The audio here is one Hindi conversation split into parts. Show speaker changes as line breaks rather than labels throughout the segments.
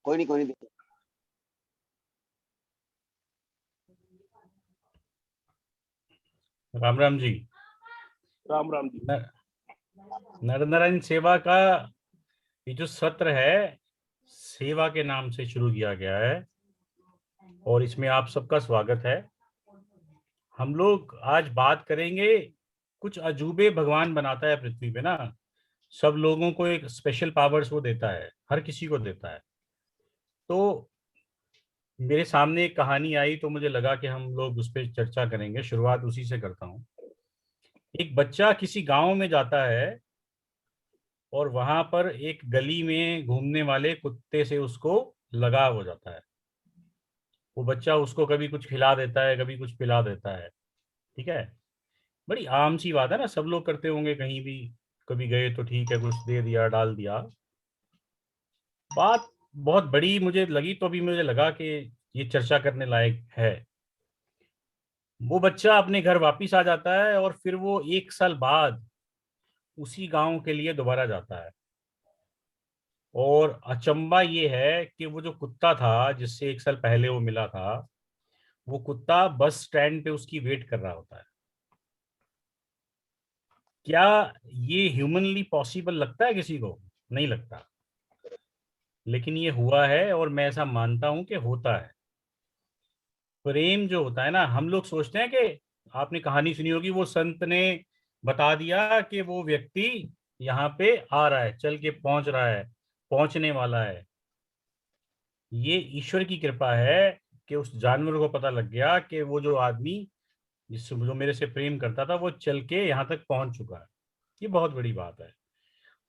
कोई नहीं कोई नहीं।
राम राम जी।
राम राम जी।
नर नारायण सेवा का ये जो सत्र है, सेवा के नाम से शुरू किया गया है और इसमें आप सबका स्वागत है। हम लोग आज बात करेंगे, कुछ अजूबे भगवान बनाता है पृथ्वी पे ना। सब लोगों को एक स्पेशल पावर्स वो देता है, हर किसी को देता है। तो मेरे सामने एक कहानी आई तो मुझे लगा कि हम लोग उस पर चर्चा करेंगे। शुरुआत उसी से करता हूँ। एक बच्चा किसी गांव में जाता है और वहां पर एक गली में घूमने वाले कुत्ते से उसको लगाव हो जाता है। वो बच्चा उसको कभी कुछ खिला देता है, कभी कुछ पिला देता है। ठीक है, बड़ी आम सी बात है ना, सब लोग करते होंगे कहीं भी। कभी गए तो ठीक है, कुछ दे दिया, डाल दिया। बात बहुत बड़ी मुझे लगी तो अभी मुझे लगा कि ये चर्चा करने लायक है। वो बच्चा अपने घर वापिस आ जाता है और फिर वो 1 साल बाद उसी गांव के लिए दोबारा जाता है। और अचंबा ये है कि वो जो कुत्ता था जिससे 1 साल पहले वो मिला था, वो कुत्ता बस स्टैंड पे उसकी वेट कर रहा होता है। क्या ये ह्यूमनली पॉसिबल लगता है किसी को? नहीं लगता, लेकिन ये हुआ है और मैं ऐसा मानता हूं कि होता है। प्रेम जो होता है ना, हम लोग सोचते हैं कि आपने कहानी सुनी होगी, वो संत ने बता दिया कि वो व्यक्ति यहाँ पे आ रहा है, चल के पहुंच रहा है, पहुंचने वाला है। ये ईश्वर की कृपा है कि उस जानवर को पता लग गया कि वो जो आदमी जिससे जो मेरे से प्रेम करता था, वो चल के यहाँ तक पहुंच चुका है। ये बहुत बड़ी बात है।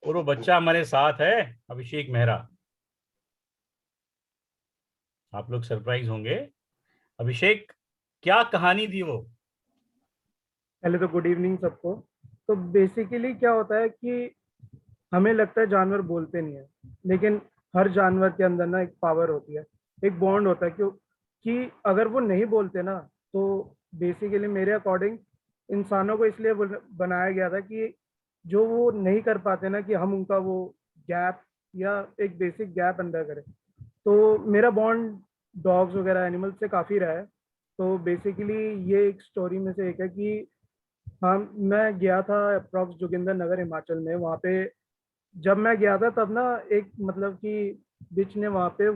और वो बच्चा हमारे साथ है, अभिषेक मेहरा। आप लोग सरप्राइज होंगे। अभिषेक, क्या कहानी थी वो?
पहले तो गुड इवनिंग सबको। तो बेसिकली क्या होता है कि हमें लगता है जानवर बोलते नहीं है, लेकिन हर जानवर के अंदर ना एक पावर होती है, एक बॉन्ड होता है। क्यों कि अगर वो नहीं बोलते ना, तो बेसिकली मेरे अकॉर्डिंग इंसानों को इसलिए बनाया गया था कि जो वो नहीं कर पाते ना, कि हम उनका वो गैप या एक बेसिक गैप अंडर करें। तो मेरा बॉन्ड डॉग्स वगैरह एनिमल्स से काफ़ी रहा है। तो बेसिकली ये एक स्टोरी में से एक है कि हाँ, मैं गया था अप्रॉक्स जोगिंदर नगर हिमाचल में। वहाँ पे जब मैं गया था तब ना एक मतलब कि बिच ने वहाँ पे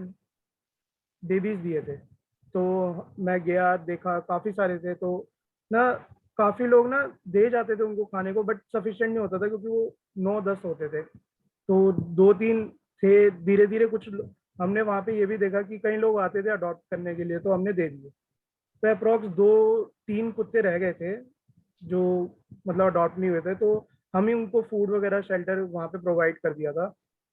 बेबीज दिए थे। तो मैं गया, देखा काफ़ी सारे थे। तो ना काफ़ी लोग ना दे जाते थे उनको खाने को, बट सफिशिएंट नहीं होता था क्योंकि वो 9-10 होते थे। तो 2-3 थे। धीरे धीरे हमने वहाँ पे ये भी देखा कि कई लोग आते थे अडॉप्ट करने के लिए, तो हमने दे दिए। तो अप्रॉक्स 2-3 कुत्ते रह गए थे जो मतलब अडॉप्ट नहीं हुए थे। तो हम ही उनको फूड वगैरह शेल्टर वहाँ पे प्रोवाइड कर दिया था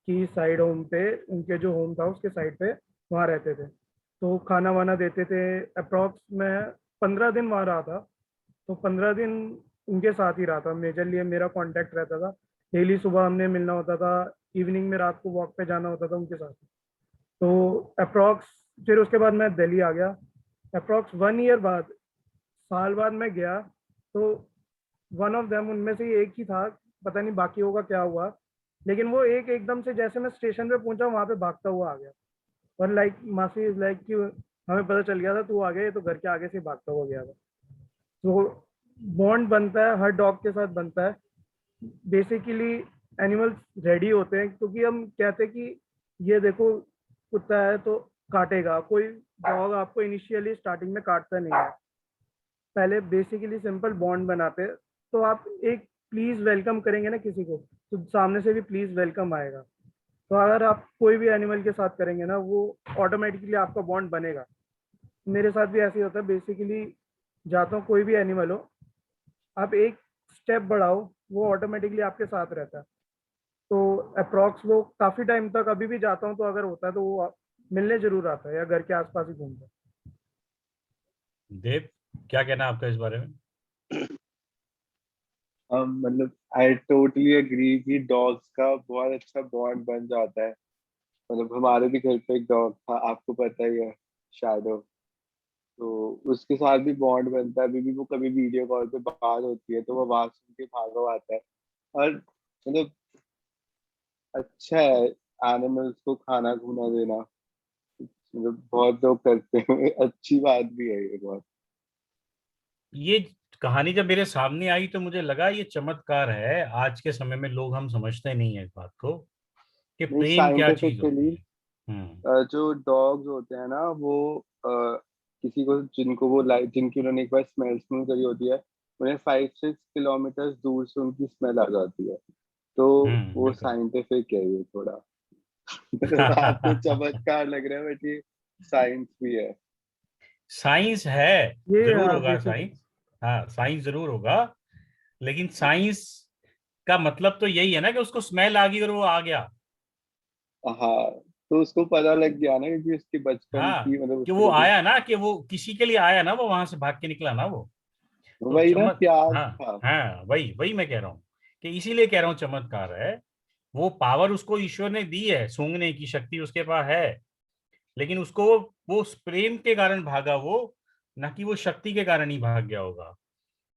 कि साइड होम पे, उनके जो होम था उसके साइड पे वहाँ रहते थे। तो खाना वाना देते थे। अप्रॉक्स मैं 15 दिन वहाँ रहा था। तो 15 दिन उनके साथ ही रहा था। मेजरली मेरा कांटेक्ट रहता था, डेली सुबह हमने मिलना होता था, इवनिंग में रात को वॉक पे जाना होता था उनके साथ। तो अप्रॉक्स फिर उसके बाद मैं दिल्ली आ गया। अप्रॉक्स 1 ईयर बाद, साल बाद मैं गया। तो वन ऑफ देम, उनमें से एक ही था। पता नहीं बाकियों का क्या हुआ, लेकिन वो एक एकदम से जैसे मैं स्टेशन पे पहुंचा वहां पे भागता हुआ आ गया। और लाइक मासी इज लाइक कि हमें पता चल गया था तू आ गया, ये तो घर के आगे से भागता हुआ गया था। तो बॉन्ड बनता है, हर डॉग के साथ बनता है। बेसिकली एनिमल्स रेडी होते हैं क्योंकि हम कहते हैं कि ये देखो कुत्ता है तो काटेगा। कोई डॉग आपको इनिशियली स्टार्टिंग में काटता नहीं है। पहले बेसिकली सिंपल बॉन्ड बनाते हैं। तो आप एक प्लीज वेलकम करेंगे ना किसी को, तो सामने से भी प्लीज वेलकम आएगा। तो अगर आप कोई भी एनिमल के साथ करेंगे ना, वो ऑटोमेटिकली आपका बॉन्ड बनेगा। मेरे साथ भी ऐसे ही होता है। बेसिकली जाता हूँ, कोई भी एनिमल हो, आप एक स्टेप बढ़ाओ, वो ऑटोमेटिकली आपके साथ रहता है। तो अप्रॉक्स वो काफी टाइम तक, अभी भी जाता हूँ तो अगर होता है तो वो मिलने जरूर आता है या घर के आसपास ही घूमता है।
देव, क्या कहना है आपका इस बारे में?
मतलब आई टोटली एग्री कि डॉग्स का बहुत अच्छा बॉन्ड बन जाता है। मतलब हमारे भी घर पे एक डॉग था, आपको पता ही है, शैडो। तो उसके साथ भी बॉन्ड बनता है। अभी भी वो कभी वीडियो कॉल पे बात होती है तो वो आवाज सुन के भागो आता है। और मतलब अच्छा है एनिमल्स को खाना खुना देना। मतलब बहुत लोग करते हैं, अच्छी बात भी है ये बहुत।
ये कहानी जब मेरे सामने आई तो मुझे लगा ये चमत्कार है। आज के समय में लोग हम समझते नहीं है इस बात को कि
नहीं,
प्रेम क्या चीज होती
साइंटिफिकली
है। हम्म।
जो डॉग्स होते हैं ना वो किसी को जिनको वो लाइक जिनकी उन्होंने एक बार स्मेल स्मेल करी होती है, उन्हें 5-6 किलोमीटर दूर से उनकी स्मेल आ जाती है। तो वो
बिल्कुल।
साइंटिफिक है ये थोड़ा। आपको चमत्कार लग रहा है बट ये साइंस भी है।
साइंस है,
ये
जरूर होगा
बेसिक।
साइंस। हाँ, साइंस जरूर होगा, लेकिन साइंस का मतलब तो यही है ना कि उसको स्मेल आ गई और वो आ गया।
हाँ, तो उसको पता लग गया ना क्योंकि उसकी बचपन
हाँ,
की मतलब
कि
उसके
वो
लिए
आया ना, कि वो किसी के लिए आया ना, वो वहां से भाग के निकला ना वो। तो
वही ना
चमक
प्यार
हाँ।
था।
हाँ, वही वही मैं कह रहा हूँ कि इसीलिए कह रहा हूँ चमत्कार है। वो पावर उसको ईश्वर ने दी है, सूंघने की शक्ति उसके पास है, लेकिन उसको वो उस प्रेम के कारण भागा वो, ना कि वो शक्ति के कारण ही भाग गया होगा।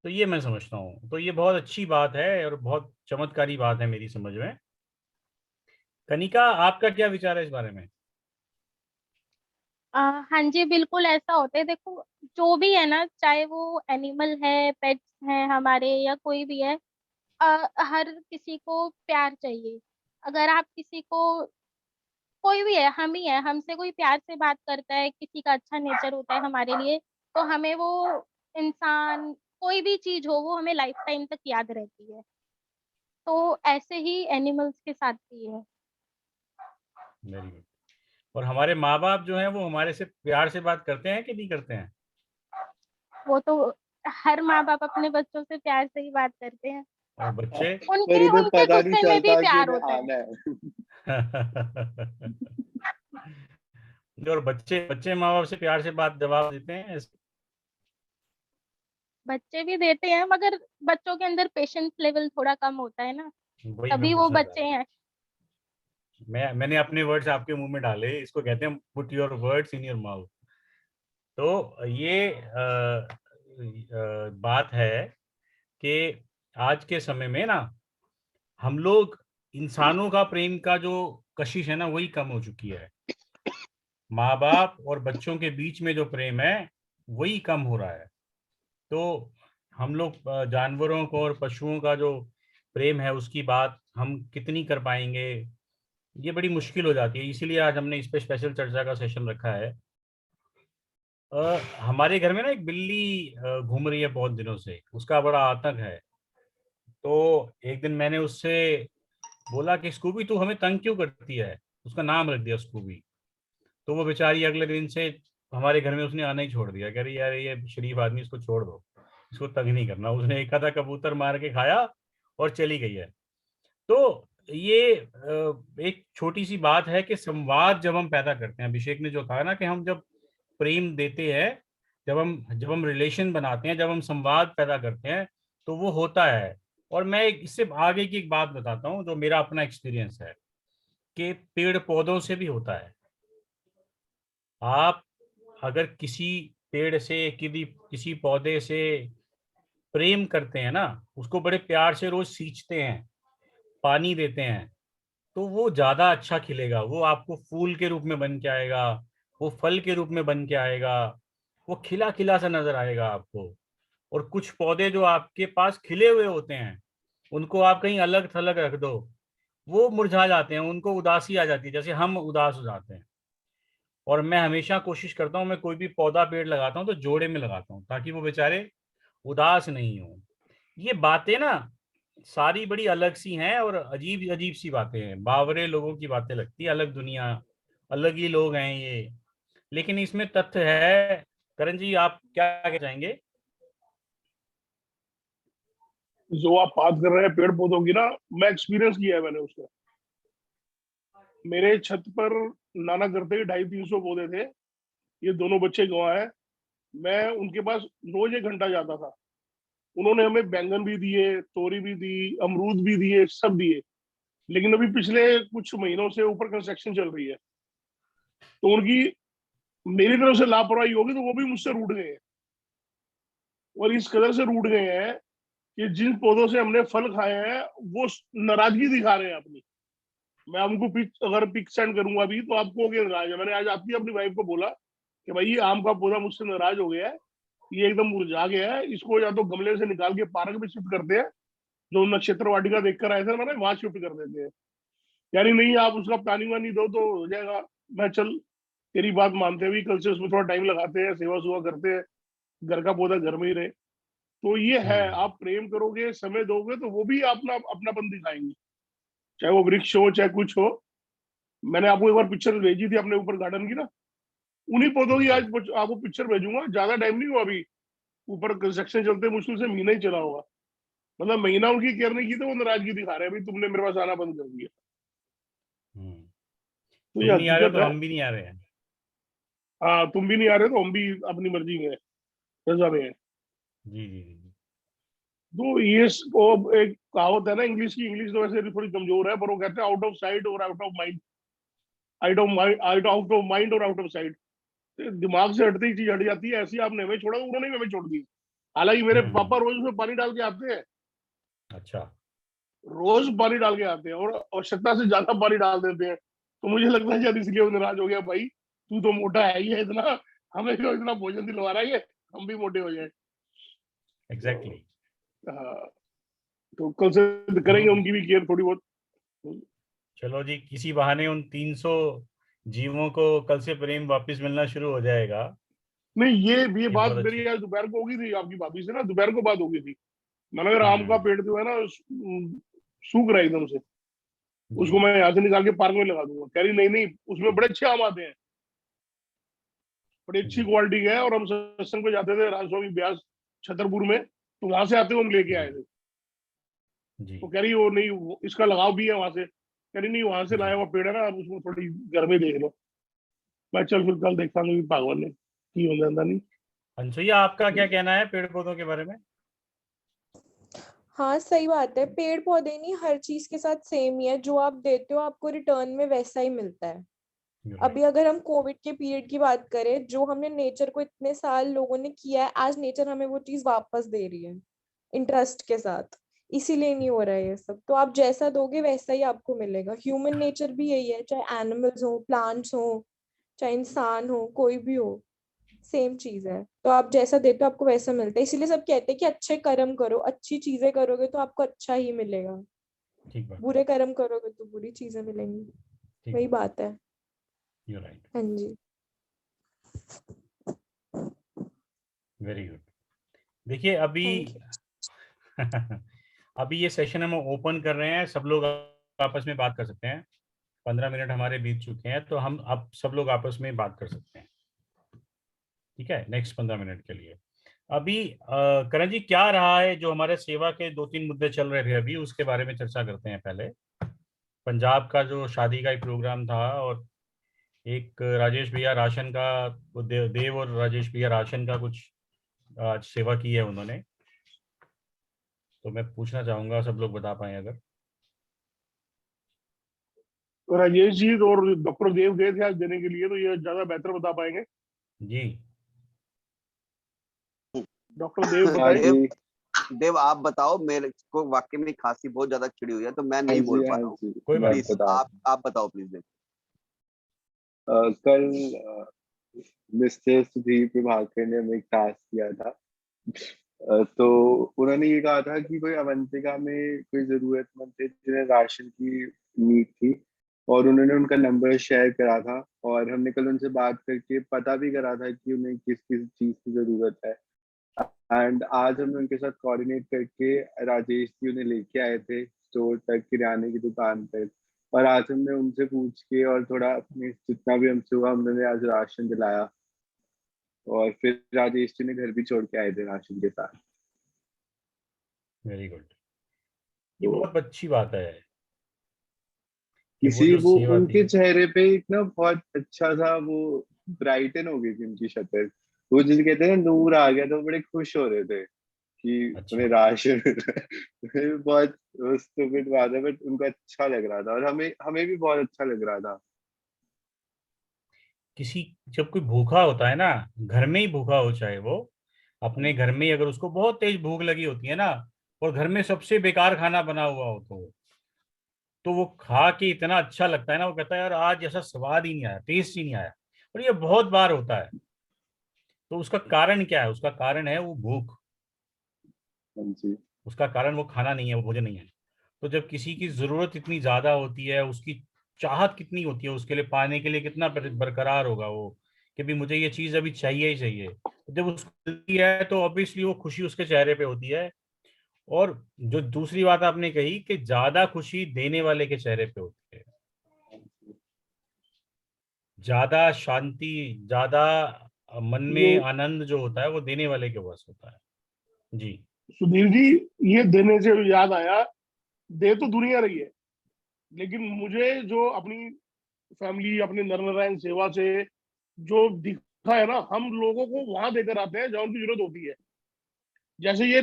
तो ये मैं समझता हूँ, तो ये बहुत अच्छी बात है और बहुत चमत्कारी बात है मेरी समझ में। कनिका, आपका क्या विचार है इस बारे में?
हाँ जी, बिल्कुल ऐसा होता है। देखो, जो भी है ना, चाहे वो एनिमल है, पेट्स हैं हमारे, या कोई भी है, हर किसी को प्यार चाहिए। अगर आप किसी को, कोई भी है, हम ही है, हमसे कोई प्यार से बात करता है, किसी का अच्छा नेचर होता है हमारे लिए, तो हमें वो इंसान, कोई भी चीज हो, वो हमें लाइफ टाइम तक याद रहती है। तो ऐसे ही एनिमल्स के साथ भी है।
Very good. और हमारे माँ बाप जो हैं वो हमारे से प्यार से बात करते हैं कि नहीं करते हैं?
वो तो हर माँ बाप अपने बच्चों से प्यार से ही बात करते हैं।
और बच्चे?
पर
उनके
उन्हें
उनके
पता नहीं
गुस्से में भी
चलता कि
प्यार
उन्हें
होता है।
आना है।
और बच्चे बच्चे माँ बाप से प्यार से बात जवाब देते हैं
बच्चे भी देते हैं, मगर बच्चों के अंदर पेशेंस लेवल थोड़ा कम होता है ना,
वही मैं
तभी वो
पूछना चाह
बच्चे
रहा
हैं।
था। मैंने अपने वर्ड्स आपके मुंह में डाले, इसको कहते हैं put your words in your mouth. तो ये बात है कि आज के समय में ना हम लोग, इंसानों का प्रेम का जो कशिश है ना वही कम हो चुकी है। माँ बाप और बच्चों के बीच में जो प्रेम है वही कम हो रहा है। तो हम लोग जानवरों को और पशुओं का जो प्रेम है उसकी बात हम कितनी कर पाएंगे, ये बड़ी मुश्किल हो जाती है। इसीलिए आज हमने इस पे स्पेशल चर्चा का सेशन रखा है। हमारे घर में ना एक बिल्ली घूम रही है बहुत दिनों से, उसका बड़ा आतंक है। तो एक दिन मैंने उससे बोला कि स्कूबी तू हमें तंग क्यों करती है, उसका नाम रख दिया स्कूबी। तो वो बेचारी अगले दिन से हमारे घर में उसने आना ही छोड़ दिया, कह रही यार ये शरीफ आदमी, इसको छोड़ दो, इसको तंग नहीं करना। उसने एक आधा कबूतर मार के खाया और चली गई है। तो ये एक छोटी सी बात है कि संवाद जब हम पैदा करते हैं, अभिषेक ने जो कहा ना कि हम जब प्रेम देते हैं, जब हम रिलेशन बनाते हैं, जब हम संवाद पैदा करते हैं, तो वो होता है। और मैं इससे आगे की एक बात बताता हूँ जो मेरा अपना एक्सपीरियंस है, कि पेड़ पौधों से भी होता है। आप अगर किसी पेड़ से, किसी पौधे से प्रेम करते हैं ना, उसको बड़े प्यार से रोज सींचते हैं, पानी देते हैं, तो वो ज्यादा अच्छा खिलेगा। वो आपको फूल के रूप में बन के आएगा, वो फल के रूप में बन के आएगा, वो खिला खिला सा नजर आएगा आपको। और कुछ पौधे जो आपके पास खिले हुए होते हैं, उनको आप कहीं अलग थलग रख दो, वो मुरझा जाते हैं, उनको उदासी आ जाती है, जैसे हम उदास हो जाते हैं। और मैं हमेशा कोशिश करता हूँ, मैं कोई भी पौधा पेड़ लगाता हूँ तो जोड़े में लगाता हूँ, ताकि वो बेचारे उदास नहीं हो। ये बातें ना सारी बड़ी अलग सी हैं और अजीब अजीब सी बातें हैं, बावरे लोगों की बातें लगती है, अलग दुनिया, अलग ही लोग हैं ये, लेकिन इसमें तथ्य है। करण जी, आप क्या कहना चाहेंगे?
जो आप बात कर रहे हैं पेड़ पौधों की ना, मैं एक्सपीरियंस किया है मैंने उसका। मेरे छत पर नाना करते 250-300 पौधे थे। ये दोनों बच्चे गंवार हैं। मैं उनके पास रोज 1 घंटा जाता था। उन्होंने हमें बैंगन भी दिए, तोरी भी दी, अमरूद भी दिए, सब दिए। लेकिन अभी पिछले कुछ महीनों से ऊपर कंस्ट्रक्शन चल रही है, तो उनकी मेरी तरफ से लापरवाही होगी तो वो भी मुझसे रूठ गए हैं। और इस कदर से रूठ गए हैं कि जिन पौधों से हमने फल खाए हैं वो नाराजगी दिखा रहे हैं अपनी। मैं हमको पिक अगर पिक सेंड करूंगा अभी तो आपको नाराज है। मैंने आज आपकी अपनी वाइफ को बोला कि भाई ये आम का पौधा मुझसे नाराज हो गया है, ये एकदम मुरझा गया है, इसको या तो गमले से निकाल के पार्क में शिफ्ट करते हैं, जो नक्षत्र वाटिका देख कर आए थे मैंने, वहां शिफ्ट कर देते हैं। यानी नहीं आप उसका प्लानिंग वानी दो तो हो जाएगा। मैं चल तेरी बात मानते हुए कल से उसमें थोड़ा टाइम लगाते हैं, सेवा सुवा करते हैं, घर का पौधा घर में ही रहे। तो ये है, आप प्रेम करोगे, समय दोगे तो वो भी अपना अपनापन दिखाएंगे, चाहे वो वृक्ष हो चाहे कुछ हो। मैंने आपको एक बार पिक्चर भेजी थी अपने ऊपर गार्डन की ना, उन्हीं पौधों की आज आपको पिक्चर भेजूंगा। ज्यादा टाइम नहीं हुआ अभी, ऊपर कंस्ट्रक्शन चलते मुश्किल से महीना ही चला होगा, मतलब महीना उनकी केयर नहीं की तो वो नाराजगी दिखा रहे हैं, भाई तुमने मेरे पास आना बंद कर दिया। तो ये
तुम नहीं आ रहे
हकीकत
तो
है।
हम भी नहीं आ रहे हैं।
हाँ, तुम भी नहीं आ रहे तो हम भी अपनी मर्जी में रजा में है।
जी जी जी।
तो ये वो एक कहावत है ना इंग्लिश की, इंग्लिश तो वैसे थोड़ी कमजोर है, पर वो कहते हैं आउट ऑफ साइट और out of mind, out of mind और आउट ऑफ साइट। दिमाग से हटती ही चीज हट जाती है। ऐसी आपने हमें छोड़ा, उन्होंने भी हमें छोड़ दी। हालांकि मेरे पापा रोज उसमें पानी डाल के आते हैं,
अच्छा।
रोज पानी डाल के आते हैं और आवश्यकता से ज्यादा पानी डाल देते हैं। तो मुझे लगता है शायद इसलिए वो नाराज हो गया, भाई तू तो मोटा है ही है इतना, हमें क्यों इतना भोजन दिलवा रहा है ये, हम भी मोटे हो जाए।
एग्जैक्टली।
हाँ, तो कल से करेंगे उनकी भी केयर थोड़ी बहुत।
चलो जी, किसी बहाने उन 300 जीवों को कल से प्रेम वापस मिलना शुरू हो जाएगा।
नहीं, ये
ये
बात
बहुत अच्छी।
मेरी आज दोपहर को होगी थी आपकी भाभी से ना, दोपहर को बात होगी थी। मैंने अगर आम का पेड़ जो है ना सूख रहा है एकदम से, उसको
जी
मैं यहाँ से निकाल के पार्क में लगा दूंगा। कह रही नहीं नहीं, उसमें बड़े अच्छे आम आते हैं, बड़ी अच्छी
जी
क्वालिटी के है। और हम सत्संग पे जाते थे राजस्वामी ब्यास छतरपुर में, तो वहां से आते हुए हम लेके आए थे।
जी
तो कह रही वो नहीं, इसका लगाव भी है वहां से। कह रही नहीं, वहां से
जी।
लाया हुआ पेड़ है ना, अब उसको थोड़ी घर में देख लो। मैं चल फिर कल देखता हूँ भगवान ने की हो जाता नहीं।
अनसुईया, आपका क्या कहना है पेड़ पौधों के बारे में?
हाँ सही बात है, पेड़ पौधे नहीं, हर चीज के साथ सेम ही है, जो आप देते हो आपको रिटर्न में वैसा ही मिलता है। अभी अगर हम कोविड के पीरियड की बात करें, जो हमने नेचर को इतने साल लोगों ने किया है, आज नेचर हमें वो चीज वापस दे रही है इंटरेस्ट के साथ। इसीलिए नहीं हो रहा है ये सब। तो आप जैसा दोगे वैसा ही आपको मिलेगा। ह्यूमन नेचर भी यही है, चाहे एनिमल्स हो, प्लांट्स हो, चाहे इंसान हो, कोई भी हो, सेम चीज है। तो आप जैसा देते हो आपको वैसा मिलता है। इसीलिए सब कहते हैं कि अच्छे कर्म करो, अच्छी चीजें करोगे तो आपको अच्छा ही मिलेगा,
ठीक बात।
बुरे कर्म करोगे तो बुरी चीजें मिलेंगी। वही बात है।
You right.
हाँ जी।
Very good. देखिए अभी
थैंक यू।
अभी ये सेशन हम ओपन कर रहे हैं, सब लोग आपस में बात कर सकते हैं। 15 मिनट हमारे बीत चुके हैं, तो हम अब सब लोग आपस में बात कर सकते हैं। ठीक है, नेक्स्ट 15 मिनट के लिए। अभी करण जी, क्या रहा है जो हमारे सेवा के 2-3 मुद्दे चल रहे थे अभी, उसके बारे में चर्चा करते हैं। पहले पंजाब का जो शादी का एक प्रोग्राम था, और एक राजेश भैया राशन का, देव और राजेश भैया राशन का कुछ आज सेवा की है उन्होंने। तो मैं पूछना चाहूंगा, सब लोग बता पाए अगर।
तो राजेश जी और डॉक्टर देव गए थे आज देने के लिए, तो ये ज्यादा बेहतर बता पाएंगे।
जी
डॉक्टर देव
हाँ
बताएं।
जी।
देव आप बताओ, मेरे को वाकई में खांसी बहुत ज्यादा छिड़ी हुई है, तो मैं
हाँ
नहीं बोल
जी,
पा
हाँ
रहा हूँ।
जी,
कोई
मैं
बात
प्लीज
बता
आप बताओ प्लीज देव।
कल मिस्टर सुधीर प्रभाकर ने हमें एक टास्क दिया था। तो उन्होंने ये कहा था कि कोई अवंतिका में कोई जरूरतमंद थे जिन्हें राशन की नीड थी, और उन्होंने उनका नंबर शेयर करा था, और हमने कल उनसे बात करके पता भी करा था कि उन्हें किस किस चीज की जरूरत है। एंड आज हमने उनके साथ कोऑर्डिनेट करके राजेश जी उन्हें लेके आए थे स्टोर तक, किराने की दुकान पर। और आज हमने उनसे पूछ के और थोड़ा अपने जितना भी हमसे हुआ, हमने आज राशन दिलाया, और फिर राजेश जी ने घर भी छोड़ के आए थे राशन के साथ।
Very good. ये
तो
बहुत अच्छी बात है कि वो
किसी
जो
वो
सेवा थी।
उनके चेहरे पे एक ना बहुत अच्छा था, वो ब्राइटन हो गई थी उनकी शक्ल। वो जिसे कहते हैं ना, नूर आ गया, तो वो बड़े खुश हो रहे थे कि
अच्छा,
उन्हें राशन बहुत स्टूपिड बात है, बट उनको अच्छा लग रहा था, और हमें हमें भी बहुत अच्छा लग रहा था।
किसी जब कोई भूखा होता है ना, घर में ही भूखा हो, चाहे वो अपने घर में ही, अगर उसको बहुत तेज भूख लगी होती है ना, और घर में सबसे बेकार खाना बना हुआ हो, तो तो वो खा के इतना अच्छा लगता है ना, वो कहता है यार आज ऐसा स्वाद ही नहीं आया, टेस्ट ही नहीं आया। और ये बहुत बार होता है। तो उसका कारण क्या है? उसका कारण है वो भूख।
हाँ जी।
उसका कारण वो खाना नहीं है, वो भोजन नहीं है। तो जब किसी की जरूरत इतनी ज्यादा होती है, उसकी चाहत कितनी होती है उसके लिए, पाने के लिए कितना बरकरार होगा वो कि भी मुझे ये चीज अभी चाहिए ही चाहिए। तो जब उसको मिलती है तो ऑब्वियसली वो खुशी उसके चेहरे पे होती है। और जो दूसरी बात आपने कही कि ज्यादा खुशी देने वाले के चेहरे पे होती है, ज्यादा शांति, ज्यादा मन
ये
में आनंद जो होता है वो देने वाले के पास होता है। जी।
सुधीर जी, ये देने से याद आया, दे तो दुनिया रही है, लेकिन मुझे जो अपनी फैमिली, अपने नर नारायण सेवा से जो दिखा है ना, हम लोगों को वहां देकर आते हैं जहाँ उनकी जरूरत होती है। जैसे ये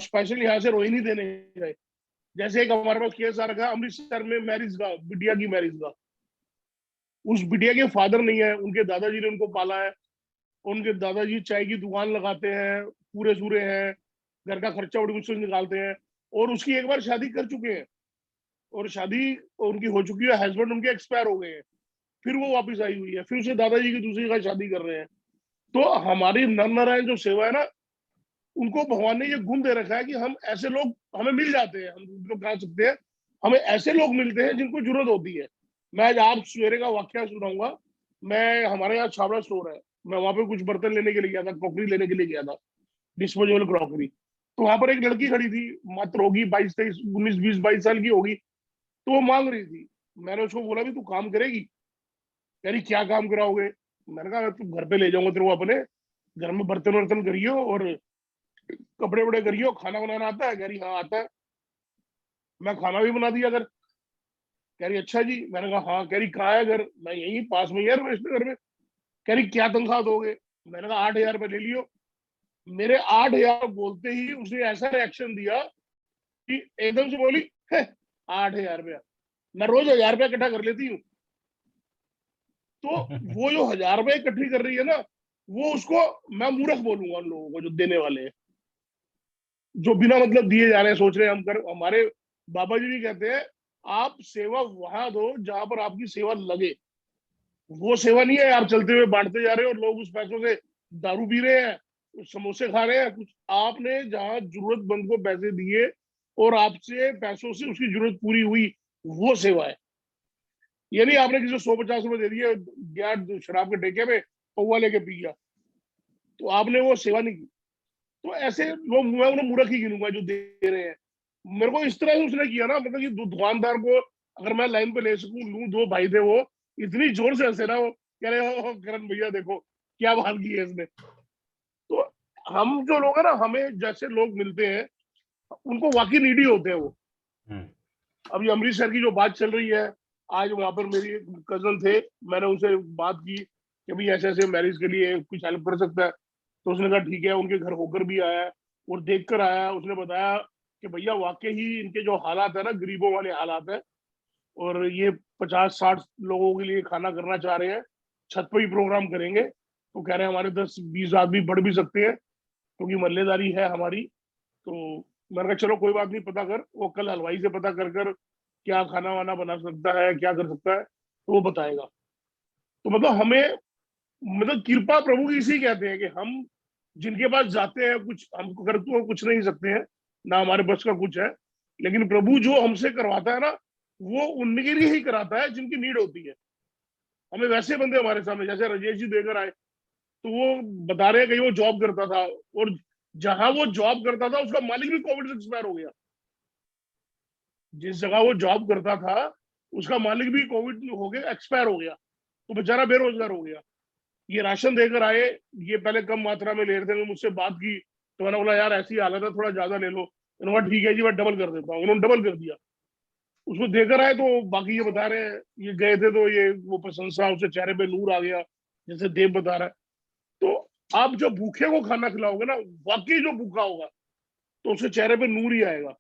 स्पेशल यहाँ से रोहिणी देने गए। जैसे एक हमारे पास केस आ रखा है अमृतसर में, मैरिज का, बिटिया की मैरिज का। उस बिटिया के फादर नहीं है, उनके दादाजी ने उनको पाला है। उनके दादाजी चाय की दुकान लगाते हैं, पूरे सूरे हैं, घर का खर्चा बड़ी मुश्किल से निकालते हैं। और उसकी एक बार शादी कर चुके हैं, और शादी उनकी हो चुकी है, हस्बैंड उनके एक्सपायर हो गए हैं। फिर वो वापस आई हुई है, फिर उसे दादाजी की दूसरी जगह शादी कर रहे हैं। तो हमारी नर नारायण जो सेवा है ना, उनको भगवान ने ये गुण दे रखा है कि हम ऐसे लोग हमें मिल जाते हैं, हम लोग कह सकते हैं हमें ऐसे लोग मिलते हैं जिनको जरूरत होती है। मैं आज आप सवेरे का वाक्य सुनाऊंगा। मैं, हमारे यहाँ छावड़ा स्टोर है, मैं वहां पे कुछ बर्तन लेने के लिए गया था, क्रॉकरी लेने के लिए गया था, डिस्पोजेबल क्रॉकरी। तो वहां पर एक लड़की खड़ी थी, मात्र होगी 22-23 19 20 22 साल की होगी। तो वो मांग रही थी। मैंने उसको बोला भी तू काम करेगी? कह रही क्या काम कराओगे? मैंने कहा तू घर पे ले जाऊंगा तेरे को, अपने घर में बर्तन वर्तन करियो और कपड़े वपड़े करियो, खाना बनाना आता है? कह रही हाँ आता है। मैं खाना भी बना दिया अगर। कह रही अच्छा जी। मैंने कहा हाँ। कह रही कहाँ है घर? मैं यही पास में ही है घर में। कह रही क्या तनख्वाह दोगे? मैंने कहा 8,000 रुपये ले लियो। मेरे 8,000 बोलते ही उसने ऐसा रिएक्शन दिया कि एकदम से बोली 8,000 रुपया, मैं रोज 1,000 रुपया इकट्ठा कर लेती हूँ। तो वो जो 1,000 रुपये इकट्ठी कर रही है ना, वो उसको मैं मूर्ख बोलूंगा उन लोगों को जो देने वाले हैं, जो बिना मतलब दिए जा रहे हैं, सोच रहे हैं हम कर। हमारे बाबा जी भी कहते हैं आप सेवा वहां दो जहां पर आपकी सेवा लगे। वो सेवा नहीं है आप चलते हुए बांटते जा रहे हो और लोग उस पैसों से दारू पी रहे हैं, कुछ समोसे खा रहे हैं। कुछ आपने जहां जरूरतमंद को पैसे दिए और आपसे पैसों से उसकी जरूरत पूरी हुई, वो सेवा है। ये नहीं आपने किसी 150 रुपए दे दिए, गया शराब के ठेके में, पौवा लेके पी गया, तो आपने वो सेवा नहीं की। तो ऐसे लोग मैं उन्हें मूर्ख ही गिनूंगा जो दे रहे हैं। मेरे को इस तरह से उसने किया ना, मतलब कि दुकानदार को अगर मैं लाइन पे ले सकूं लूं। दो भाई थे, वो इतनी जोर से हंसे ना, वो कह रहे हो करण भैया देखो क्या बात की है इसने। तो हम जो लोग है ना, हमें जैसे लोग मिलते हैं उनको वाकई नीडी होते हैं वो। अभी अमृतसर की जो बात चल रही है, आज वहां पर मेरी कजन थे, मैंने उनसे बात की कि भाई ऐसे ऐसे मैरिज के लिए कुछ हेल्प कर सकता है। तो उसने कहा ठीक है। उनके घर होकर भी आया और देख कर आया। उसने बताया कि भैया वाकई ही इनके जो हालात है ना, गरीबों वाले हालात है, और ये 50-60 लोगों के लिए खाना करना चाह रहे हैं, छत पर ही प्रोग्राम करेंगे। तो कह रहे हैं हमारे 10-20 आदमी बढ़ भी सकते हैं क्योंकि मल्लेदारी है हमारी। तो मैंने कहा चलो कोई बात नहीं, पता कर। वो कल हलवाई से पता कर क्या खाना वाना बना सकता है, क्या कर सकता है, तो वो बताएगा। तो मतलब हमें, मतलब कृपा प्रभु की इसी कहते हैं कि हम जिनके पास जाते हैं, कुछ हम कर तो कुछ नहीं सकते हैं, ना हमारे बस का कुछ है, लेकिन प्रभु जो हमसे करवाता है ना, वो उनके लिए ही कराता है जिनकी नीड होती है। हमें वैसे बंदे हमारे सामने, जैसे राजेश जी देकर आए, तो वो बता रहे हैं कहीं वो जॉब करता था, और जहां वो जॉब करता था उसका मालिक भी कोविड से एक्सपायर हो गया। जिस जगह वो जॉब करता था उसका मालिक भी कोविड हो गया, एक्सपायर हो गया, तो बेचारा बेरोजगार हो गया। ये राशन देकर आए, ये पहले कम मात्रा में ले रहे थे, मुझसे बात की तो मैंने बोला यार ऐसी हालत है थोड़ा ज्यादा ले लो। उन्होंने कहा ठीक है जी मैं डबल कर देता हूँ। उन्होंने डबल कर दिया। उसको देकर आए तो बाकी ये बता रहे हैं, ये गए थे तो ये वो प्रशंसा, उसके चेहरे पे नूर आ गया, जैसे देव बता रहा है। तो आप जो भूखे को खाना खिलाओगे ना, वाकई जो भूखा होगा तो उसके चेहरे पे नूर ही आएगा।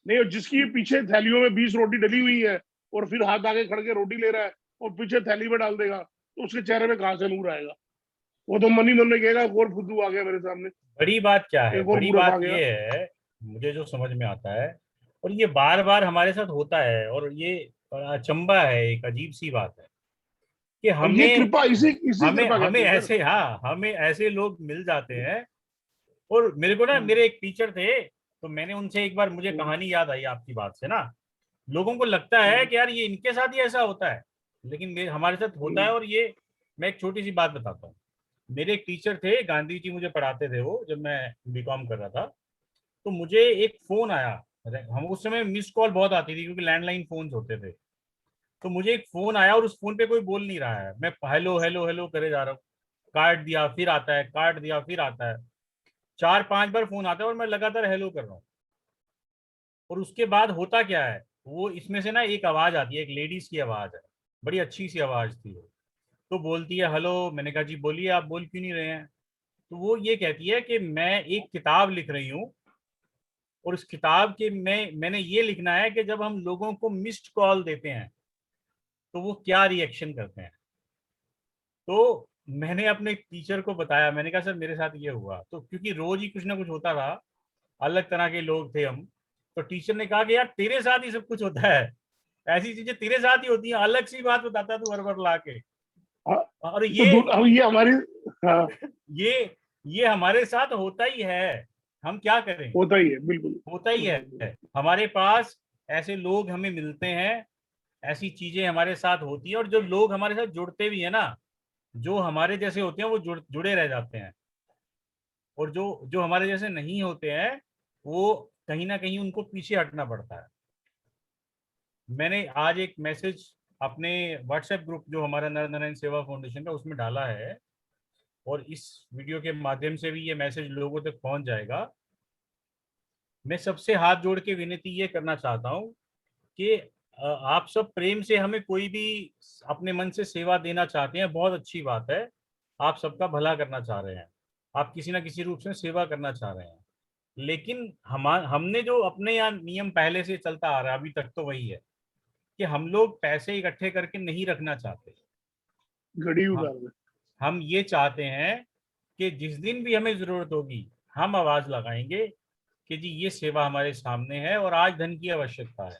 नहीं, जिसकी पीछे थैलियों में 20 रोटी डली हुई है और फिर हाथ आगे खड़ के रोटी ले रहा है और पीछे थैली में डाल देगा, तो उसके चेहरे में कहां से नूर आएगा? वो तो मनी मन में कहेगा एक और फुद्दू आ गया मेरे सामने,
बड़ी बात क्या है?
एक और
बड़ी
मूर्ख आ
बात
गया।
ये है, मुझे जो समझ में आता है और ये बार बार हमारे साथ होता है, और ये अचंभा है, एक अजीब सी बात है कि
और ये
हमें
कृपा, इसी
हमें
कृपा
हमें
कहते हैं सर।
ऐसे, हाँ, हमें ऐसे लोग मिल जाते हैं। और मेरे को ना, मेरे एक टीचर थे, तो मैंने उनसे एक बार, मुझे कहानी याद आई आपकी बात से ना। लोगों को लगता है कि यार ये इनके साथ ही ऐसा होता है, लेकिन हमारे साथ होता है। और ये, मैं एक छोटी सी बात बताता हूँ। मेरे एक टीचर थे, गांधी जी मुझे पढ़ाते थे वो, जब मैं बीकॉम कर रहा था। तो मुझे एक फोन आया, हम उस समय मिस कॉल बहुत आती थी क्योंकि लैंडलाइन फोन होते थे। तो मुझे एक फोन आया और उस फोन पे कोई बोल नहीं रहा है, मैं हेलो हेलो हेलो करे जा रहा हूँ, काट दिया फिर आता है, काट दिया फिर आता है, 4-5 बार फोन आता है और मैं लगातार हेलो कर रहा हूँ। और उसके बाद होता क्या है, वो इसमें से ना एक आवाज आती है, एक लेडीज की आवाज है, बड़ी अच्छी सी आवाज थी वो। तो बोलती है हेलो। मैंने कहा जी बोलिए, आप बोल क्यों नहीं रहे हैं? तो वो ये कहती है कि मैं एक किताब लिख रही हूँ, और उस किताब के में मैंने ये लिखना है कि जब हम लोगों को मिस्ड कॉल देते हैं तो वो क्या रिएक्शन करते हैं। तो मैंने अपने टीचर को बताया, मैंने कहा सर मेरे साथ ये हुआ। तो क्योंकि रोज ही कुछ ना कुछ होता था, अलग तरह के लोग थे हम, तो टीचर ने कहा कि यार तेरे साथ ही सब कुछ होता है, ऐसी चीजें तेरे साथ ही होती हैं, अलग सी बात बताता तू हर बार ला के।
हाँ,
और
तो हम ये हमारी, हाँ,
ये ये हमारे साथ होता ही है, हम क्या करें,
होता ही है, बिल्कुल
होता ही है। हमारे पास ऐसे लोग हमें मिलते हैं, ऐसी चीजें हमारे साथ होती है, और जो लोग हमारे साथ जुड़ते भी है ना, जो हमारे जैसे होते हैं वो जुड़े रह जाते हैं, और जो जो हमारे जैसे नहीं होते हैं वो कहीं ना कहीं उनको पीछे हटना पड़ता है। मैंने आज एक मैसेज अपने व्हाट्सएप ग्रुप, जो हमारा नर नारायण सेवा फाउंडेशन का, उसमें डाला है, और इस वीडियो के माध्यम से भी ये मैसेज लोगों तक पहुंच जाएगा। मैं सबसे हाथ जोड़ के विनती ये करना चाहता हूँ कि आप सब प्रेम से हमें कोई भी अपने मन से सेवा देना चाहते हैं, बहुत अच्छी बात है, आप सबका भला करना चाह रहे हैं, आप किसी ना किसी रूप से सेवा करना चाह रहे हैं। लेकिन हमने जो अपने यहाँ नियम पहले से चलता आ रहा है अभी तक, तो वही है कि हम लोग पैसे इकट्ठे करके नहीं रखना चाहते।
घड़ी
हम
उतार दे।
हम ये चाहते हैं कि जिस दिन भी हमें जरूरत होगी, हम आवाज लगाएंगे कि जी ये सेवा हमारे सामने है और आज धन की आवश्यकता है।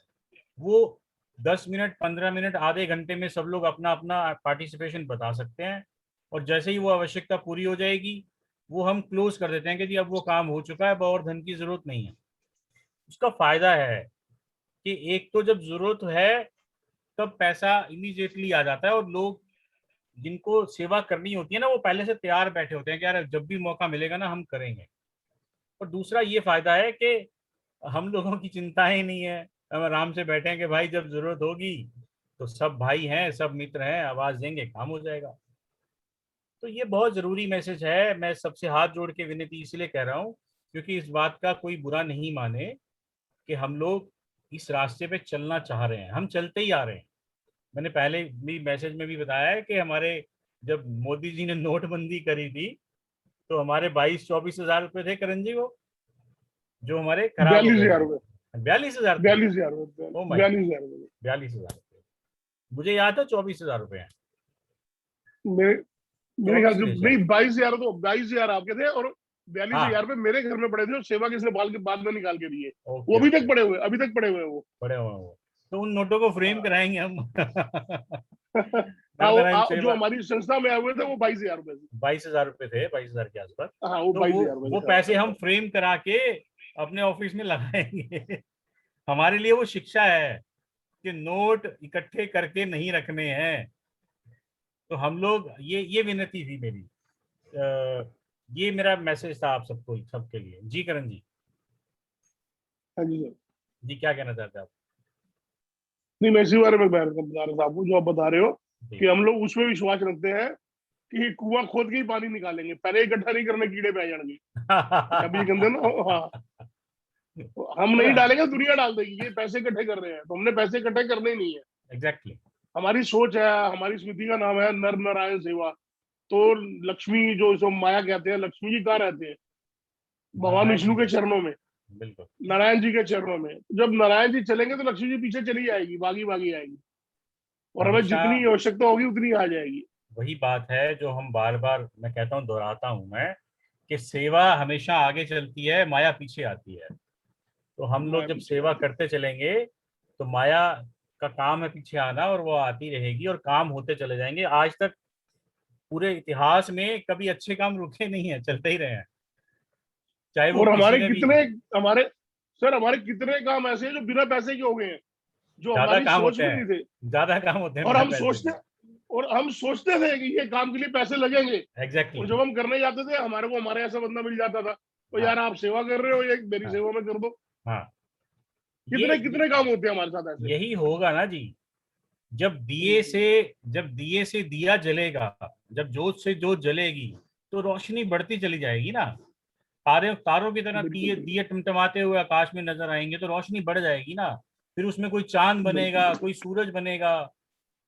वो 10 मिनट, 15 मिनट, आधे घंटे में सब लोग अपना अपना पार्टिसिपेशन बता सकते हैं, और जैसे ही वो आवश्यकता पूरी हो जाएगी, वो हम क्लोज कर देते हैं कि जी अब वो काम हो चुका है, अब और धन की जरूरत नहीं है। उसका फायदा है कि एक तो जब जरूरत है तब पैसा इमीडिएटली आ जाता है, और लोग जिनको सेवा करनी होती है ना, वो पहले से तैयार बैठे होते हैं कि यार जब भी मौका मिलेगा ना हम करेंगे। और दूसरा ये फायदा है कि हम लोगों की चिंताएं नहीं है, हम आराम से बैठे हैं कि भाई जब जरूरत होगी तो सब भाई हैं, सब मित्र हैं, आवाज देंगे, काम हो जाएगा। तो ये बहुत जरूरी मैसेज है। मैं सबसे हाथ जोड़ के विनती इसलिए कह रहा हूँ क्योंकि इस बात का कोई बुरा नहीं माने कि हम लोग इस रास्ते पे चलना चाह रहे हैं, हम चलते ही आ रहे हैं। मैंने पहले भी मैसेज में भी बताया है कि हमारे, जब मोदी जी ने नोटबंदी करी थी तो हमारे 22-24 हज़ार रुपए थे करण जी, वो जो हमारे खराब हो
बयालीस
गए
हजार
थे।
रुपए
42 हज़ार थे।
42 हजार
ओ
रुपए
माय,
42 हजार रुपए
42 हज़ार रुपए, मुझे याद था 24 हज़ार रुपए हैं।
मेरे मेरे ख्याल
24
से
थे
नहीं,
शायद।
22 हजार, तो 22 हजार आपके थे, और 42 हजार
हाँ,
रुपए मेरे घर में पड़े थे, और सेवा किसने बाल के बाद में निकाल के दिए। वो
ओके
अभी
ओके,
तक पड़े हुए, अभी तक पड़े हुए हैं वो।
बड़े हुए हैं वो। तो उन नोटों को फ्रेम
हाँ।
कराएंगे हम।
हाँ,
नारायण
जो
सेवा,
हमारी संस्था में आए हुए थे वो 22 हजार रुपए थे।
22 हज़ार रुपए थे, 22 हज़ार के आसपास।
हाँ, वो
तो
बाईस
वो
हजार रुपए
वो
थे,
पैसे
हाँ।
हम फ्रेम करा के अपने ऑफिस में लगाएंगे। हमारे लिए वो शिक्षा है कि नोट इकट्ठे करके नहीं रखने हैं। तो हम लोग, ये विनती थी मेरी, ये मेरा मैसेज था आप सबको, सबके लिए। जी करण जी,
हाँ जी सर।
जी क्या कहना चाहते हैं आप?
नहीं, मैं इसी बारे में बता रहा था आपको, जो आप बता रहे हो,
जी।
कि हम लोग उसमें विश्वास रखते हैं कि कुआं खोद के ही पानी निकालेंगे, पहले इकट्ठा नहीं करने, कीड़े पे आ जाएंगे। अभी ये कहते हैं ना, हाँ, तो हम
और
नहीं डालेंगे, दुनिया डाल देगी, ये पैसे इकट्ठे कर रहे हैं, तो हमने पैसे इकट्ठे करने ही नहीं है।
एग्जैक्टली।
हमारी सोच है, हमारी स्मृति का नाम है नर नारायण सेवा। तो लक्ष्मी, जो माया कहते हैं, लक्ष्मी जी कहाँ रहते हैं? भगवान
नारायण जी
विष्णु के
में,
चरणों में,
बिल्कुल।
नारायण जी के चरणों में। जब नारायण जी चलेंगे तो लक्ष्मी जी पीछे चली जाएगी, भागी भागी आएगी, और हमें
हमेशा
जितनी आवश्यकता होगी उतनी आ जाएगी।
वही बात है जो हम बार बार, मैं कहता हूँ, दोहराता हूँ मैं, कि सेवा हमेशा आगे चलती है, माया पीछे आती है। तो हम लोग जब सेवा करते चलेंगे तो माया का काम है पीछे आना, और वो आती रहेगी और काम होते चले जाएंगे। आज तक पूरे इतिहास में कभी अच्छे काम रुके नहीं है, चलते ही रहे हैं, चाहे वो
और
किसी
हमारे
ने भी।
कितने हमारे सर हमारे कितने काम ऐसे हैं जो बिना पैसे के हो गए हैं, जो
ज्यादा
हमारी
काम
सोच
होते
में
हैं,
नहीं थे।
ज्यादा काम होते हैं
और
बिना
हम
पैसे
सोचते थे कि ये काम के लिए पैसे लगेंगे,
के। एग्जैक्टली।
और जब हम करने जाते थे हमारे को हमारे ऐसा बंदा मिल जाता था, तो
हाँ
यार आप सेवा कर रहे हो, ये मेरी
हाँ
सेवा में कर दो।
हाँ।
कितने कितने काम होते हैं हमारे साथ ऐसे।
यही होगा ना जी। जब दिए से दिया जलेगा, जब जोत से जोत जलेगी, तो रोशनी बढ़ती चली जाएगी ना। तारों की तरह
बिल्कुल
दिए दिए टिमटिमाते हुए आकाश में नजर आएंगे तो रोशनी बढ़ जाएगी ना। फिर उसमें कोई चांद
बिल्कुल।
बनेगा, कोई सूरज बनेगा,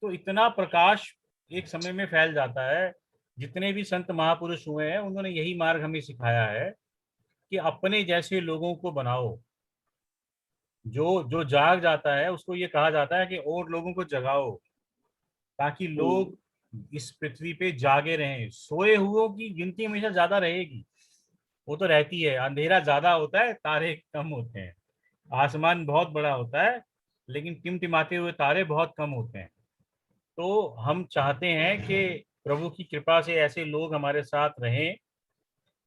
तो इतना प्रकाश एक समय में फैल जाता है। जितने भी संत महापुरुष हुए हैं उन्होंने यही मार्ग हमें सिखाया है कि अपने जैसे लोगों को बनाओ। जो जो जाग जाता है उसको ये कहा जाता है कि और लोगों को जगाओ, ताकि लोग इस पृथ्वी पे जागे रहें। सोए हुओं की गिनती हमेशा ज्यादा रहेगी, वो तो रहती है। अंधेरा ज्यादा होता है, तारे कम होते हैं। आसमान बहुत बड़ा होता है, लेकिन टिमटिमाते हुए तारे बहुत कम होते हैं। तो हम चाहते हैं कि प्रभु की कृपा से ऐसे लोग हमारे साथ रहें,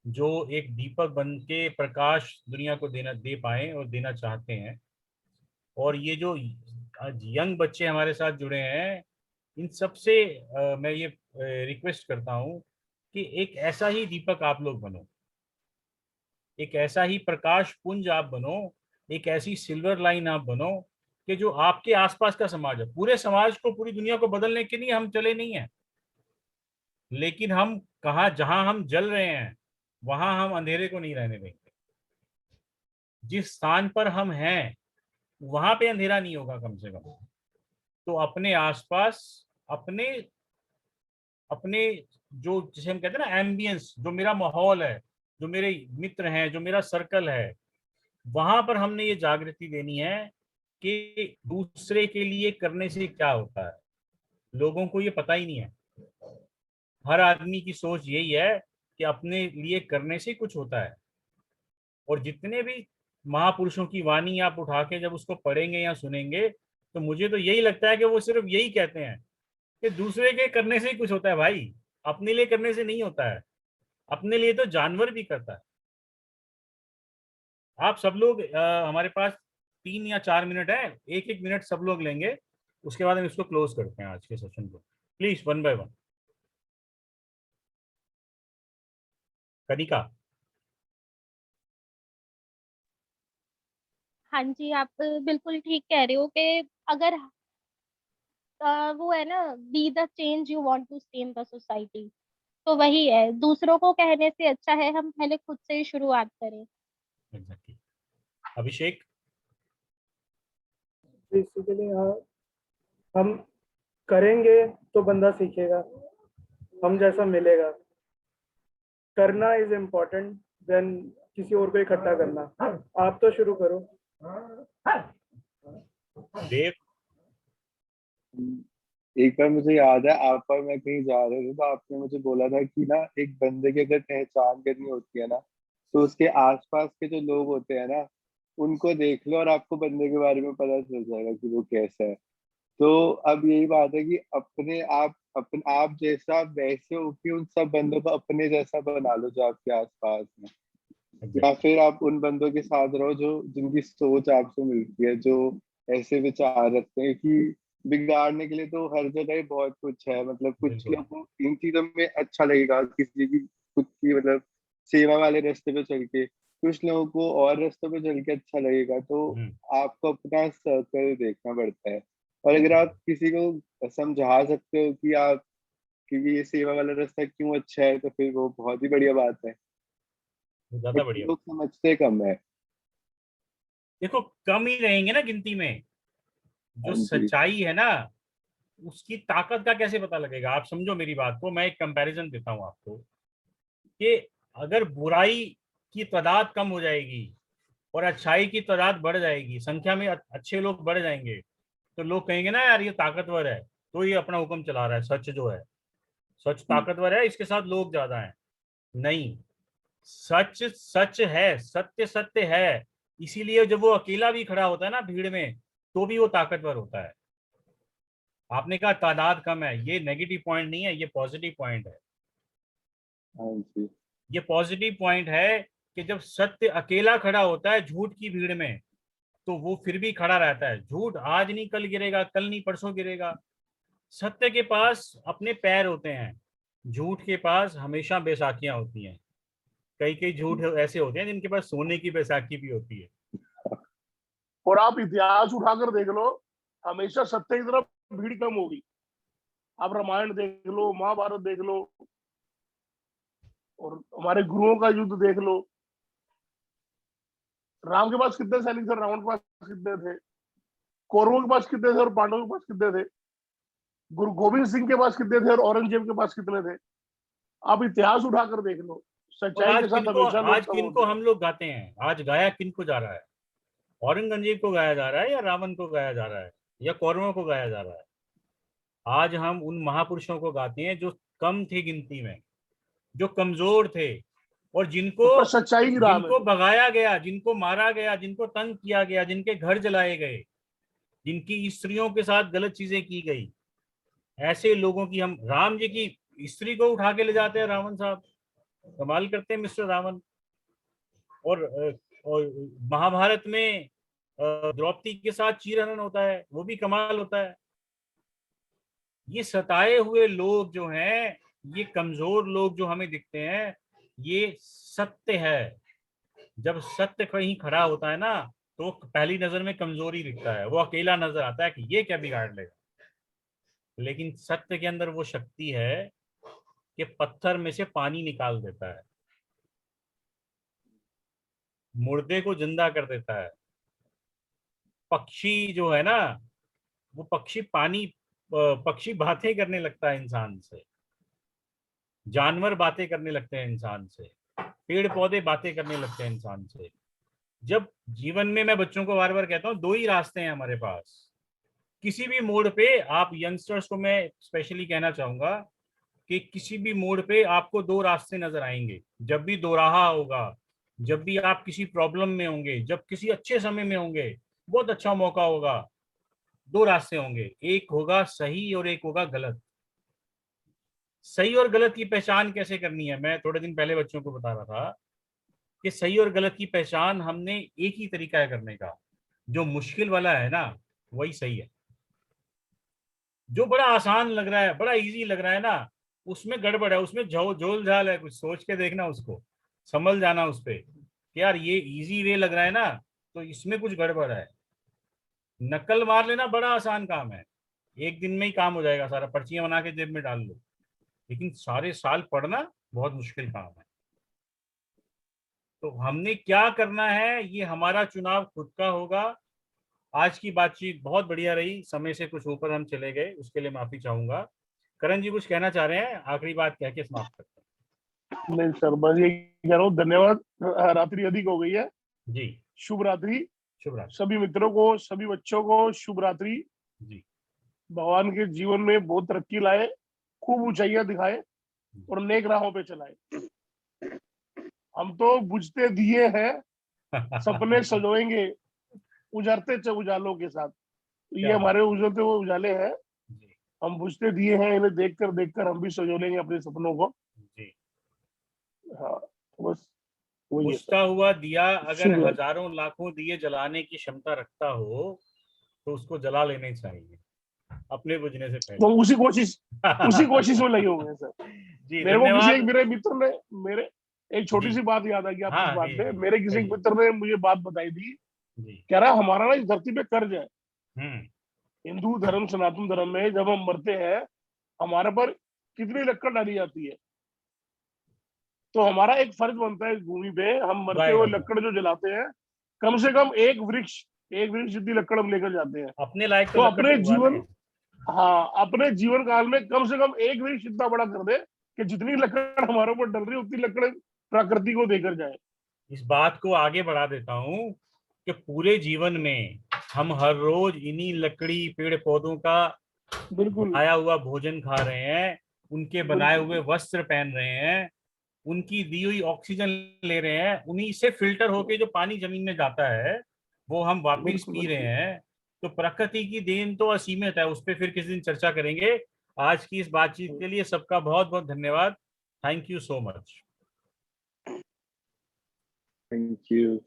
जो एक दीपक बन के प्रकाश दुनिया को दे पाए और देना चाहते हैं। और ये जो यंग बच्चे हमारे साथ जुड़े हैं, इन सब से मैं ये रिक्वेस्ट करता हूँ कि एक ऐसा ही दीपक आप लोग बनो, एक ऐसा ही प्रकाश पुंज आप बनो, एक ऐसी सिल्वर लाइन आप बनो कि जो आपके आसपास का समाज है, पूरे समाज को, पूरी दुनिया को बदलने के लिए हम चले नहीं हैं, लेकिन हम कहा जहां हम जल रहे हैं वहां हम अंधेरे को नहीं रहने देंगे। जिस स्थान पर हम हैं वहां पे अंधेरा नहीं होगा कम से कम। तो अपने आसपास, अपने अपने जो जिसे हम कहते हैं ना एम्बियंस, जो मेरा माहौल है, जो मेरे मित्र हैं, जो मेरा सर्कल है, वहां पर हमने ये जागृति देनी है कि दूसरे के लिए करने से क्या होता है। लोगों को ये पता ही नहीं है। हर आदमी की सोच यही है कि अपने लिए करने से कुछ होता है। और जितने भी महापुरुषों की वाणी आप उठा के जब उसको पढ़ेंगे या सुनेंगे, तो मुझे तो यही लगता है कि वो सिर्फ यही कहते हैं कि दूसरे के करने से ही कुछ होता है भाई, अपने लिए करने से नहीं होता है। अपने लिए तो जानवर भी करता है। आप सब लोग हमारे पास 3 या 4 मिनट है, एक एक मिनट सब लोग लेंगे, उसके बाद हम इसको क्लोज करते हैं आज के सेशन को। Please one by one. Kanika.
हाँ जी, आप बिल्कुल ठीक कह रहे हो कि अगर वो है ना, be the change you want to see in the society, तो वही है। दूसरों को कहने से अच्छा है हम पहले खुद से ही शुरुआत करें।
एग्जैक्टली। अभिषेक।
बेसिकली हम करेंगे तो बंदा सीखेगा, हम जैसा मिलेगा। करना इज इम्पोर्टेंट देन किसी और को इकट्ठा करना। आप तो शुरू करो।
देव।
एक बार मुझे याद है, आप और मैं कहीं जा रहे थे तो आपने मुझे बोला था कि ना एक बंदे की अगर पहचान करनी होती है ना, तो उसके आसपास के जो लोग होते हैं ना उनको देख लो और आपको बंदे के बारे में पता चल जाएगा कि वो कैसा है। तो अब यही बात है कि अपने आप जैसा आप वैसे हो कि उन सब बंदों को अपने जैसा बना लो जो आपके आसपास है, या फिर आप उन बंदों के साथ रहो जो जिनकी सोच आपसे मिलती है, जो ऐसे विचार रखते हैं कि बिगाड़ने के लिए तो हर जगह ही बहुत कुछ है। मतलब कुछ
बिल्कुल।
लोगों को इन चीजों में अच्छा लगेगा, किसी की खुद की मतलब सेवा वाले रास्ते पे चल के, कुछ लोगों को और रास्तों पे चल के अच्छा लगेगा। तो आपको अपना सर्कल देखना पड़ता है। और अगर आप किसी को समझा सकते हो कि आप कि ये सेवा वाला रास्ता क्यों अच्छा है, तो फिर वो बहुत ही बढ़िया बात है।
ज्यादा
बट
बढ़िया।
लोग समझते कम है।
देखो, कम ही रहेंगे ना गिनती में। जो
हाँ जी।
सच्चाई है ना, उसकी ताकत का कैसे पता लगेगा। आप समझो मेरी बात को, मैं एक कंपैरिजन देता हूँ आपको कि अगर बुराई की तादाद कम हो जाएगी और अच्छाई की तादाद बढ़ जाएगी, संख्या में अच्छे लोग बढ़ जाएंगे, तो लोग कहेंगे ना यार ये ताकतवर है, तो ये अपना हुक्म चला रहा है। सच जो है, सच ताकतवर है, इसके साथ लोग ज्यादा हैं। नहीं, सच सच है, सत्य सत्य है, इसीलिए जब वो अकेला भी खड़ा होता है ना भीड़ में, तो भी वो ताकतवर होता है। आपने कहा तादाद कम है, ये नेगेटिव पॉइंट नहीं है, ये पॉजिटिव पॉइंट है।
हाँ जी।
ये पॉजिटिव पॉइंट है कि जब सत्य अकेला खड़ा होता है झूठ की भीड़ में, तो वो फिर भी खड़ा रहता है। झूठ आज नहीं कल गिरेगा, कल नहीं परसों गिरेगा। सत्य के पास अपने पैर होते हैं, झूठ के पास हमेशा बैसाखियां होती हैं। कई कई झूठ ऐसे होते हैं जिनके पास सोने की बैसाखी भी होती है।
और आप इतिहास उठाकर देख लो, हमेशा सत्य की तरफ भीड़ कम होगी। आप रामायण देख लो, महाभारत देख लो, और हमारे गुरुओं का युद्ध देख लो। राम के पास कितने सैनिक थे, रावण के पास कितने थे, कौरवों के पास कितने थे और पांडवों के पास कितने थे, गुरु गोविंद सिंह के पास कितने थे और औरंगजेब के पास कितने थे। आप इतिहास उठाकर देख लो,
और
सच्चाई के साथ हमेशा लोग कम
किनको
होते हैं।
हम लोग गाते हैं, आज गाया किनको जा रहा है? औरंगजेब को गाया जा रहा है, या रावण को गाया जा रहा है, या कौरवों को गाया जा रहा है? आज हम उन महापुरुषों को गाते हैं जो कम थे गिनती में, जो कमजोर थे, और जिनको
पर सच्चाई की राह में
जिनको भगाया गया, जिनको मारा गया, जिनको तंग किया गया, जिनके घर जलाए गए, जिनकी स्त्रियों के साथ गलत चीजें की गई, ऐसे लोगों की हम राम जी की स्त्री को उठा के ले जाते हैं। रावण साहब कमाल करते हैं, मिस्टर रावण। और महाभारत में द्रौपदी के साथ चीरहरण होता है, वो भी कमाल होता है। ये सताए हुए लोग जो हैं, ये कमजोर लोग जो हमें दिखते हैं, ये सत्य है। जब सत्य कहीं खड़ा होता है ना, तो पहली नजर में कमजोरी दिखता है, वो अकेला नजर आता है कि ये क्या बिगाड़ लेगा। लेकिन सत्य के अंदर वो शक्ति है कि पत्थर में से पानी निकाल देता है, मुर्दे को जिंदा कर देता है। पक्षी जो है ना, वो पक्षी बातें करने लगता है इंसान से, जानवर बातें करने लगते हैं इंसान से, पेड़ पौधे बातें करने लगते हैं इंसान से। जब जीवन में, मैं बच्चों को बार बार कहता हूँ, दो ही रास्ते हैं हमारे पास। किसी भी मोड़ पे, आप यंगस्टर्स को मैं स्पेशली कहना चाहूंगा कि किसी भी मोड़ पे आपको दो रास्ते नजर आएंगे। जब भी दोराहा होगा, जब भी आप किसी प्रॉब्लम में होंगे, जब किसी अच्छे समय में होंगे, बहुत अच्छा मौका होगा, दो रास्ते होंगे, एक होगा सही और एक होगा गलत। सही और गलत की पहचान कैसे करनी है, मैं थोड़े दिन पहले बच्चों को बता रहा था कि सही और गलत की पहचान हमने एक ही तरीका है करने का। जो मुश्किल वाला है ना, वही सही है। जो बड़ा आसान लग रहा है, बड़ा इजी लग रहा है ना, उसमें गड़बड़ है, उसमें झोल झाल है। कुछ सोच के देखना, उसको समझ जाना उस पे कि यार ये इजी वे लग रहा है ना, तो इसमें कुछ गड़बड़ है। नकल मार लेना बड़ा आसान काम है, एक दिन में ही काम हो जाएगा सारा, पर्चियां बना के जेब में डाल लो। लेकिन सारे साल पढ़ना बहुत मुश्किल काम है। तो हमने क्या करना है, ये हमारा चुनाव खुद का होगा। आज की बातचीत बहुत बढ़िया रही, समय से कुछ ऊपर हम चले गए, उसके लिए माफी चाहूंगा। करण जी कुछ कहना चाह रहे हैं? आखिरी बात कह के समाप्त करते हैं।
नहीं सर, बस ये कह रहा हूँ, धन्यवाद। रात्रि अधिक हो गई है
जी,
शुभ रात्रि।
शुभ रात्रि
सभी मित्रों को, सभी बच्चों को शुभ रात्रि।
जी।
भगवान के जीवन में बहुत तरक्की लाए, खूब ऊंचाइयां दिखाए और नेक राहों पे चलाए। हम तो बुझते दिए हैं, सपने सजोएंगे उजरते उजालों के साथ। तो ये
क्या बात
हमारे उजलते हुए उजाले हैं,
जी,
हम बुझते दिए हैं, इन्हें देखकर देखकर हम भी सजो लेंगे अपने सपनों को।
जी।
हाँ, तो बस वही है
बुझता
सर।
हुआ दिया अगर
शुभ रात्रि।
हजारों लाखों दिए जलाने की क्षमता रखता हो, तो उसको जला लेने चाहिए अपने बुझने से
तो
पहले।
उसी कोशिश में लगे हुए हैं सर।
जी,
मेरे को किसी एक
धन्यवाद।
मेरे मित्र ने, मेरे एक छोटी
जी,
सी बात याद आ गई आपकी इस
हाँ
बात
जी
पे।
जी,
मेरे किसी एक
कहिए।
मित्र ने मुझे बात बताई थी,
जी।
कह रहा हमारा ना इस धरती पे कर्ज है।
हम्म।
हिंदू धर्म, सनातन धर्म में जब हम मरते हैं, हमारे पर कितनी लक्कड़ डाली जाती है, तो हमारा एक फर्ज बनता है इस भूमि पे, हम मरते
गाय
हुए
का
लक्कड़ जो जलाते हैं, कम से कम एक वृक्ष जितनी लक्कड़ हम लेकर जाते हैं।
अपने लायक तो
तो
लक्कड़
अपने
तो उगाने
जीवन,
हैं।
हाँ, अपने जीवन काल में कम से कम एक वृक्ष इतना बड़ा कर दे कि जितनी लकड़ हमारे ऊपर डल रही है उतनी लकड़ प्रकृति को देकर जाए।
इस बात को आगे बढ़ा देता हूँ कि पूरे जीवन में हम हर रोज इन्हीं लकड़ी पेड़ पौधों का
बिल्कुल
बनाया हुआ भोजन खा रहे हैं, उनके बनाए
बिल्कुल।
हुए वस्त्र पहन रहे हैं, उनकी दी हुई ऑक्सीजन ले रहे हैं, उन्हीं से फिल्टर होके जो पानी जमीन में जाता है वो हम वापस
बिल्कुल,
पी रहे
बिल्कुल।
हैं। तो प्रकृति की देन तो असीमित है, उस पर फिर किसी दिन चर्चा करेंगे। आज की इस बातचीत के लिए सबका बहुत बहुत धन्यवाद। Thank you so much.
Thank you.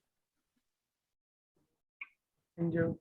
Thank you.